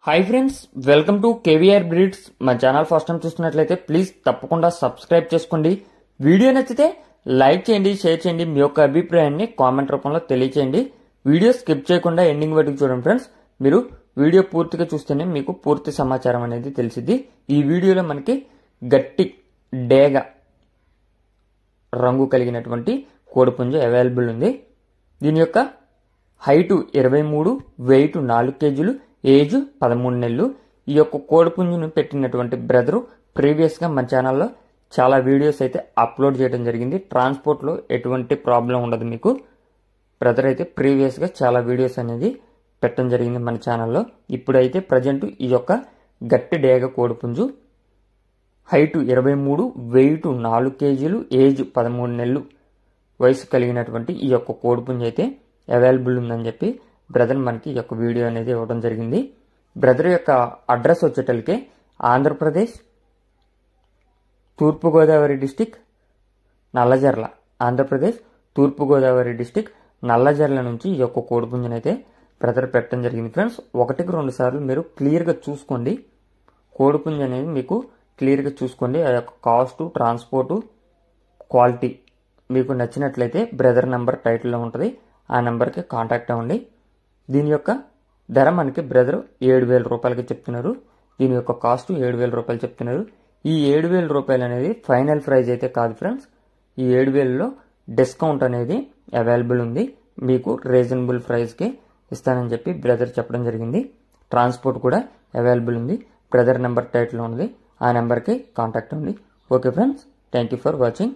Hi friends, welcome to KVR breeds. మన channel first time చూస్తున్నట్లయితే please తప్పకుండా సబ్స్క్రైబ్ చేసుకోండి. వీడియో నచ్చితే లైక్ చేయండి, షేర్ చేయండి. మీ యొక్క అభిప్రాయాన్ని కామెంట్ రూపంలో తెలియచేయండి. వీడియో స్కిప్ చేయకుండా ఎండింగ్ వరకు చూడండి ఫ్రెండ్స్. మీరు వీడియో పూర్తిగా చూస్తేనే మీకు పూర్తి సమాచారం అనేది తెలిసిద్ది. ఈ వీడియోలో మనకి గట్టి డేగ రంగు కలిగినటువంటి కోడిపుంజు అవైలబుల్ ఉంది. దీని యొక్క హైటు 23, వెయిట్ 4 కేజీలు, ఏజ్ 13 నెలలు. ఈ యొక్క కోడిపుంజును పెట్టినటువంటి బ్రదరు ప్రీవియస్గా మన ఛానల్లో చాలా వీడియోస్ అయితే అప్లోడ్ చేయడం జరిగింది. ట్రాన్స్పోర్ట్లో ఎటువంటి ప్రాబ్లం ఉండదు మీకు. బ్రదర్ అయితే ప్రీవియస్గా చాలా వీడియోస్ అనేది పెట్టడం జరిగింది మన ఛానల్లో. ఇప్పుడైతే ప్రజెంట్ ఈ యొక్క గట్టి డేగ కోడిపుంజు హైటు 23, వెయిట్ 4 కేజీలు, ఏజ్ 13 నెలలు వయసు కలిగినటువంటి ఈ యొక్క కోడిపుంజు అయితే అవైలబుల్ ఉందని చెప్పి బ్రదర్ మనకి ఈ యొక్క వీడియో అనేది ఇవ్వడం జరిగింది. బ్రదర్ యొక్క అడ్రస్ వచ్చేటలికే ఆంధ్రప్రదేశ్, తూర్పుగోదావరి డిస్టిక్, నల్లజర్ల. ఆంధ్రప్రదేశ్ తూర్పుగోదావరి డిస్టిక్ నల్లజర్ల నుంచి ఈ యొక్క కోడిపుంజుని అయితే బ్రదర్ పెట్టడం జరిగింది. ఫ్రెండ్స్, 1-2 సార్లు మీరు క్లియర్గా చూసుకోండి. కోడిపుంజు అనేది మీకు క్లియర్గా చూసుకోండి. ఆ యొక్క కాస్ట్, ట్రాన్స్పోర్టు, క్వాలిటీ మీకు నచ్చినట్లయితే బ్రదర్ నెంబర్ టైటిల్లో ఉంటుంది. ఆ నెంబర్కి కాంటాక్ట్ అవ్వండి. దీని యొక్క ధర మనకి బ్రదర్ 7,000 రూపాయలకి చెప్తున్నారు. దీని యొక్క కాస్ట్ 7,000 రూపాయలు చెప్తున్నారు. ఈ 7,000 రూపాయలు అనేది ఫైనల్ ప్రైజ్ అయితే కాదు ఫ్రెండ్స్. ఈ 7,000లో డిస్కౌంట్ అనేది అవైలబుల్ ఉంది. మీకు రీజనబుల్ ప్రైస్కి ఇస్తానని చెప్పి బ్రదర్ చెప్పడం జరిగింది. ట్రాన్స్పోర్ట్ కూడా అవైలబుల్ ఉంది. బ్రదర్ నెంబర్ టైటిల్లో ఉంది. ఆ నెంబర్కి కాంటాక్ట్ అవ్వండి. Okay friends, thank you for watching.